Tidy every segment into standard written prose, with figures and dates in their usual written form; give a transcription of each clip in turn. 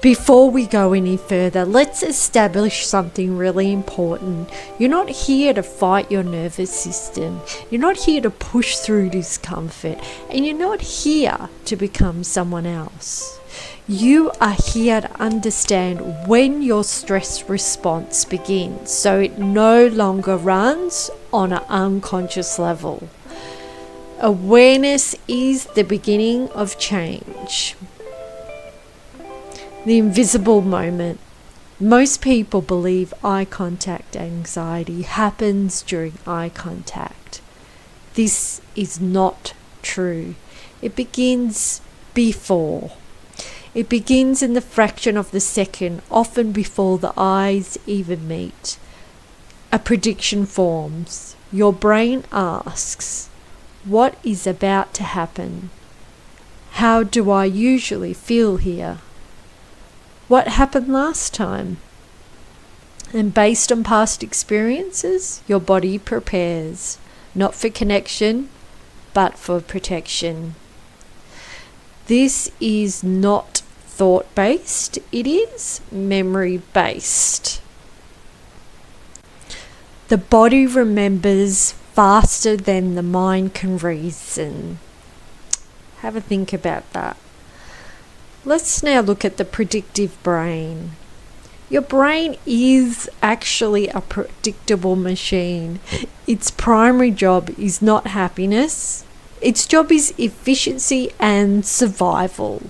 Before we go any further, let's establish something really important. You're not here to fight your nervous system. You're not here to push through discomfort. And you're not here to become someone else. You are here to understand when your stress response begins, so it no longer runs on an unconscious level. Awareness is the beginning of change. The invisible moment. Most people believe eye contact anxiety happens during eye contact. This is not true. It begins before. It begins in the fraction of the second, often before the eyes even meet. A prediction forms. Your brain asks, what is about to happen? How do I usually feel here? What happened last time? And based on past experiences, your body prepares, not for connection, but for protection. This is not thought-based, it is memory-based. The body remembers faster than the mind can reason. Have a think about that. Let's now look at the predictive brain. Your brain is actually a predictable machine. Its primary job is not happiness. Its job is efficiency and survival.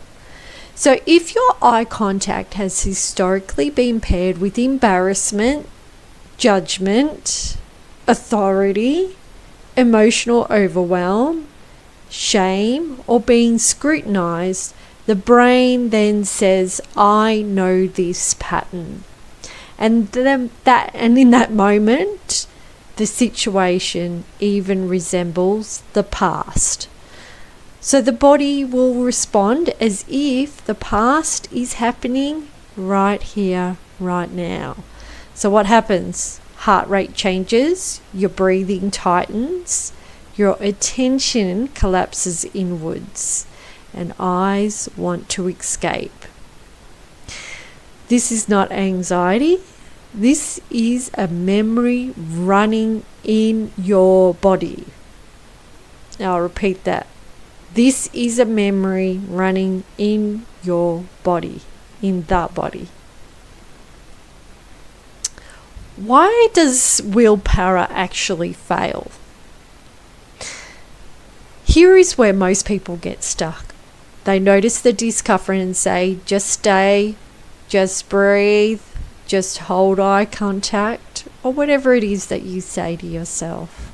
So if your eye contact has historically been paired with embarrassment, judgment, authority, emotional overwhelm, shame, or being scrutinized, the brain then says, I know this pattern. And in that moment, the situation even resembles the past. So the body will respond as if the past is happening right here, right now. So what happens? Heart rate changes, your breathing tightens, your attention collapses inwards, and eyes want to escape. This is not anxiety. This is a memory running in your body. Now I'll repeat that. This is a memory running in your body, in that body. Why does willpower actually fail? Here is where most people get stuck. They notice the discomfort and say, just stay, just breathe, just hold eye contact, or whatever it is that you say to yourself.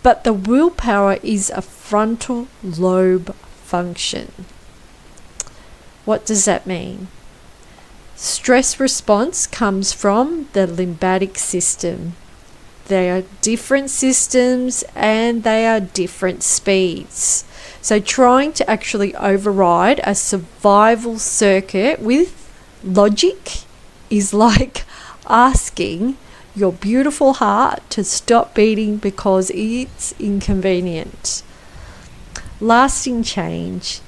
But the willpower is a frontal lobe function. What does that mean? Stress response comes from the limbic system. They are different systems and they are different speeds. So trying to actually override a survival circuit with logic is like asking your beautiful heart to stop beating because it's inconvenient. Lasting change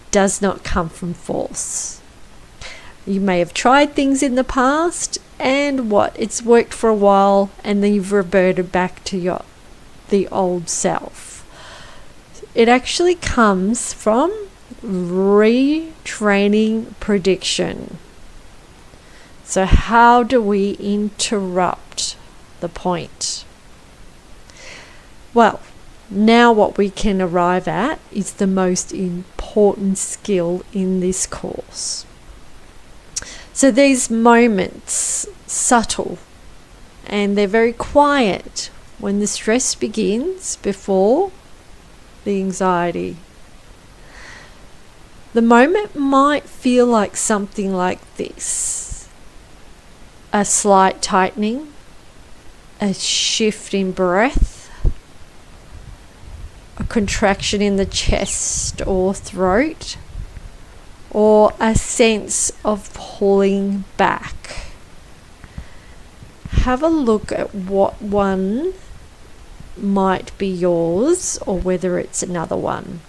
does not come from force. You may have tried things in the past and it's worked for a while and then you've reverted back to the old self. It actually comes from retraining prediction. So how do we interrupt the point? Well, now what we can arrive at is the most important skill in this course. So these moments, subtle, and they're very quiet when the stress begins before the anxiety. The moment might feel like something like this: a slight tightening, a shift in breath, a contraction in the chest or throat, or a sense of pulling back. Have a look at what one might be yours or whether it's another one.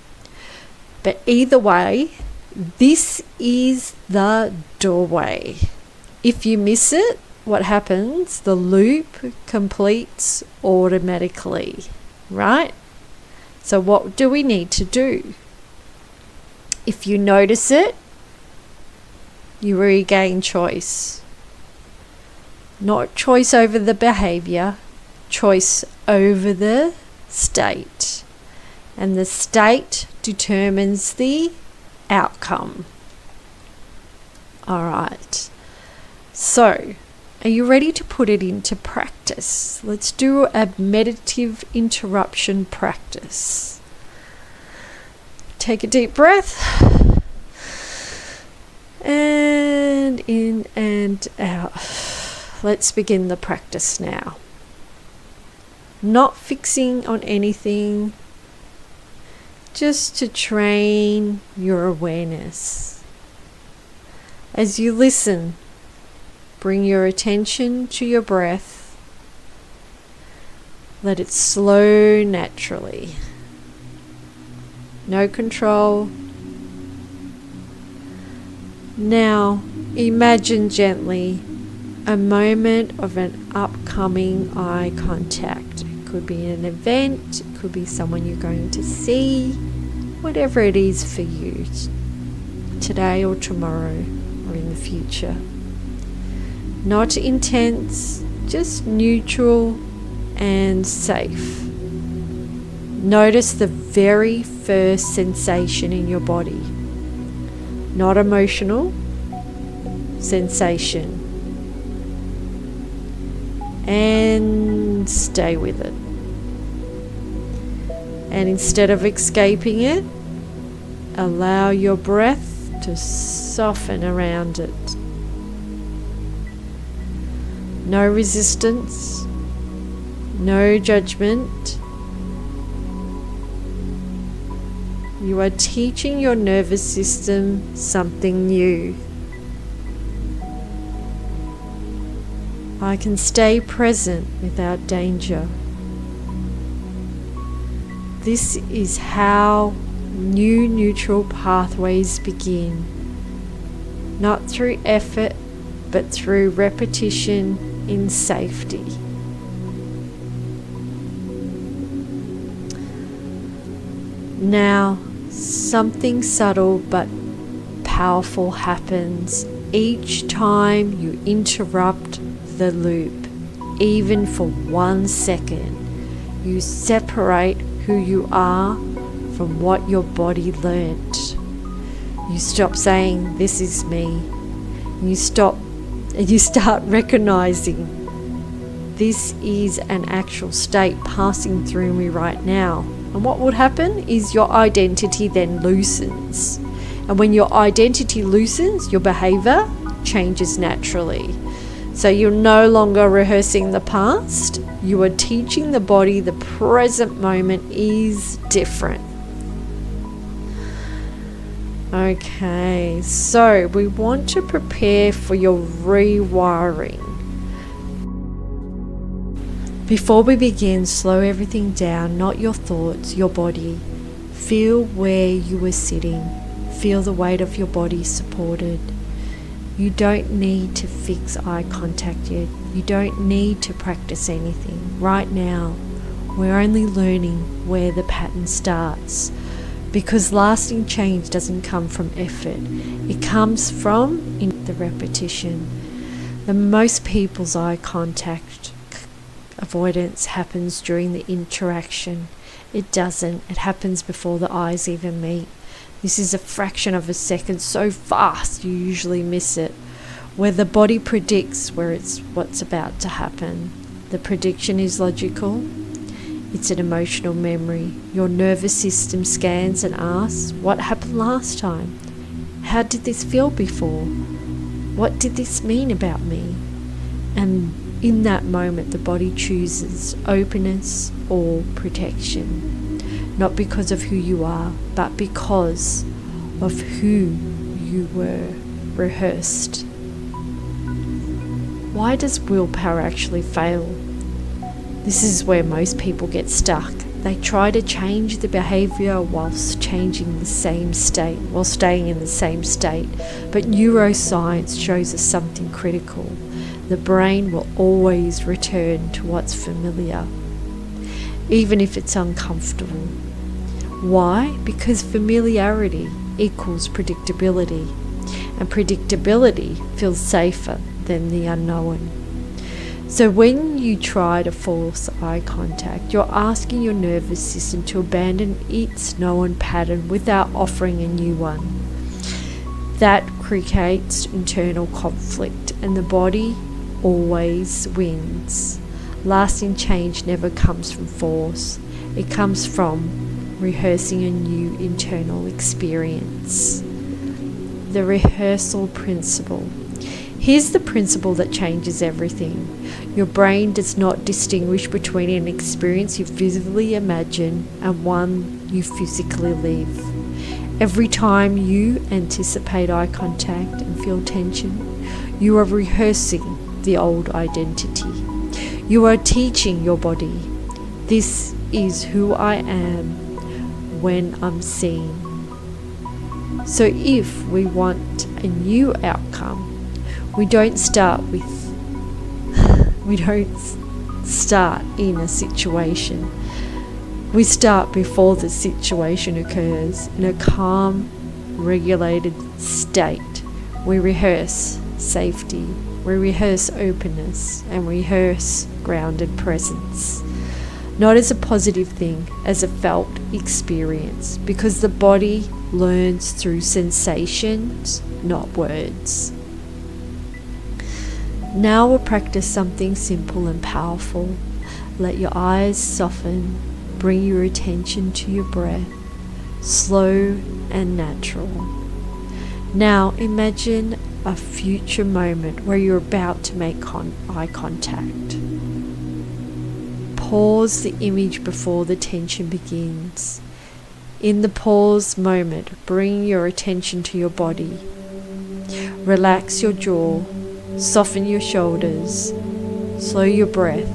But either way, This is the doorway. If you miss it, what happens? The loop completes automatically, right? So what do we need to do? If you notice it, you regain choice. Not choice over the behavior, choice over the state. And the state determines the outcome. All right. So, are you ready to put it into practice? Let's do a meditative interruption practice. Take a deep breath. And in and out. Let's begin the practice now. Not fixing on anything, just to train your awareness. As you listen, bring your attention to your breath. Let it slow naturally. No control. Now, imagine gently a moment of an upcoming eye contact. It could be an event, it could be someone you're going to see, whatever it is for you, today or tomorrow or in the future. Not intense, just neutral and safe. Notice the very first sensation in your body. Not emotional, sensation. And stay with it. And instead of escaping it, allow your breath to soften around it. No resistance, no judgment. You are teaching your nervous system something new. I can stay present without danger. This is how new neutral pathways begin. Not through effort, but through repetition in safety. Now, something subtle but powerful happens each time you interrupt the loop, even for 1 second. You separate who you are from what your body learnt. You stop saying, "This is me." You start recognizing, this is an actual state passing through me right now. And what would happen is your identity then loosens. And when your identity loosens, your behavior changes naturally. So you're no longer rehearsing the past. You are teaching the body the present moment is different. Okay, so we want to prepare for your rewiring. Before we begin, slow everything down, not your thoughts, your body. Feel where you are sitting. Feel the weight of your body supported. You don't need to fix eye contact yet. You don't need to practice anything. Right now, we're only learning where the pattern starts. Because lasting change doesn't come from effort. It comes from the repetition. The most people's eye contact avoidance happens during the interaction. It doesn't. It happens before the eyes even meet. This is a fraction of a second, so fast you usually miss it, where the body predicts what's about to happen. The prediction is logical. It's an emotional memory. Your nervous system scans and asks, what happened last time? How did this feel before? What did this mean about me? And in that moment, the body chooses openness or protection. Not because of who you are, but because of who you were rehearsed. Why does willpower actually fail? This is where most people get stuck. They try to change the behavior while staying in the same state. But neuroscience shows us something critical. The brain will always return to what's familiar, even if it's uncomfortable. Why? Because familiarity equals predictability, and predictability feels safer than the unknown. So when you try to force eye contact, you're asking your nervous system to abandon its known pattern without offering a new one. That creates internal conflict, and the body always wins. Lasting change never comes from force. It comes from rehearsing a new internal experience. The rehearsal principle. Here's the principle that changes everything. Your brain does not distinguish between an experience you visibly imagine and one you physically live. Every time you anticipate eye contact and feel tension, you are rehearsing the old identity. You are teaching your body, this is who I am when I'm seen. So if we want a new outcome, we don't start in a situation. We start before the situation occurs. In a calm, regulated state, we rehearse safety, we rehearse openness, and we rehearse grounded presence. Not as a positive thing, as a felt experience, because the body learns through sensations, not words. Now we'll practice something simple and powerful. Let your eyes soften, bring your attention to your breath, slow and natural. Now imagine a future moment where you're about to make eye contact. Pause the image before the tension begins. In the pause moment, bring your attention to your body. Relax your jaw, soften your shoulders, slow your breath,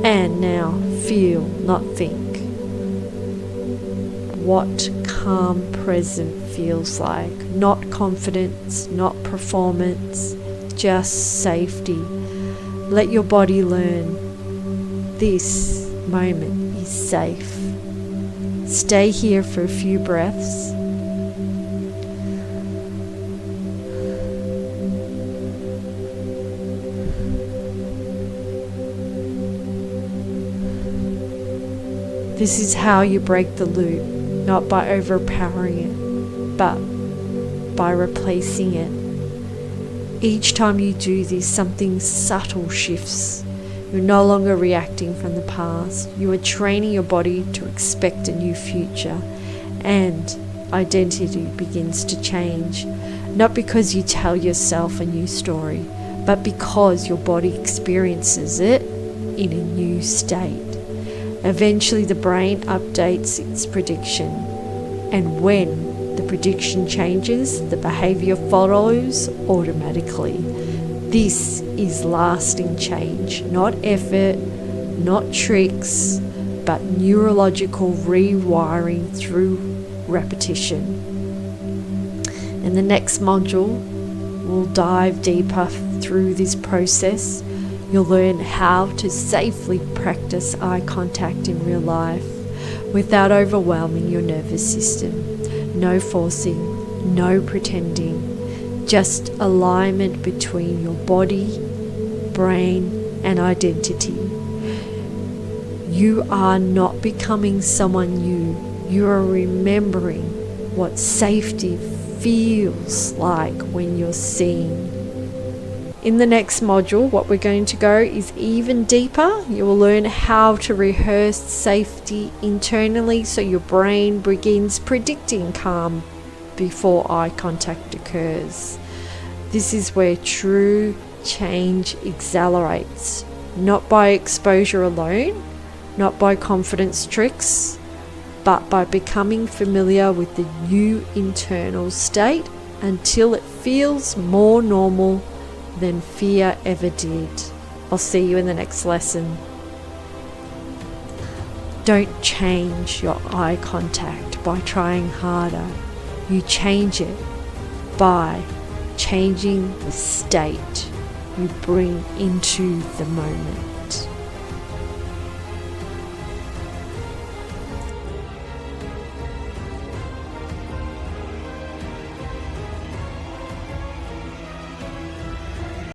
and now feel, not think, what calm present feels like. Not confidence, not performance, just safety. Let your body learn this moment is safe. Stay here for a few breaths. This is how you break the loop, not by overpowering it, but by replacing it. Each time you do this, something subtle shifts. You're no longer reacting from the past. You are training your body to expect a new future, and identity begins to change. Not because you tell yourself a new story, but because your body experiences it in a new state. Eventually the brain updates its prediction, and when the prediction changes, the behavior follows automatically. This is lasting change, not effort, not tricks, but neurological rewiring through repetition. In the next module, we'll dive deeper through this process. You'll learn how to safely practice eye contact in real life without overwhelming your nervous system. No forcing, no pretending, just alignment between your body, brain, and identity. You are not becoming someone new. You are remembering what safety feels like when you're seen. In the next module, what we're going to go is even deeper. You will learn how to rehearse safety internally so your brain begins predicting calm before eye contact occurs. This is where true change accelerates, not by exposure alone, not by confidence tricks, but by becoming familiar with the new internal state until it feels more normal than fear ever did. I'll see you in the next lesson. Don't change your eye contact by trying harder. You change it by changing the state you bring into the moment.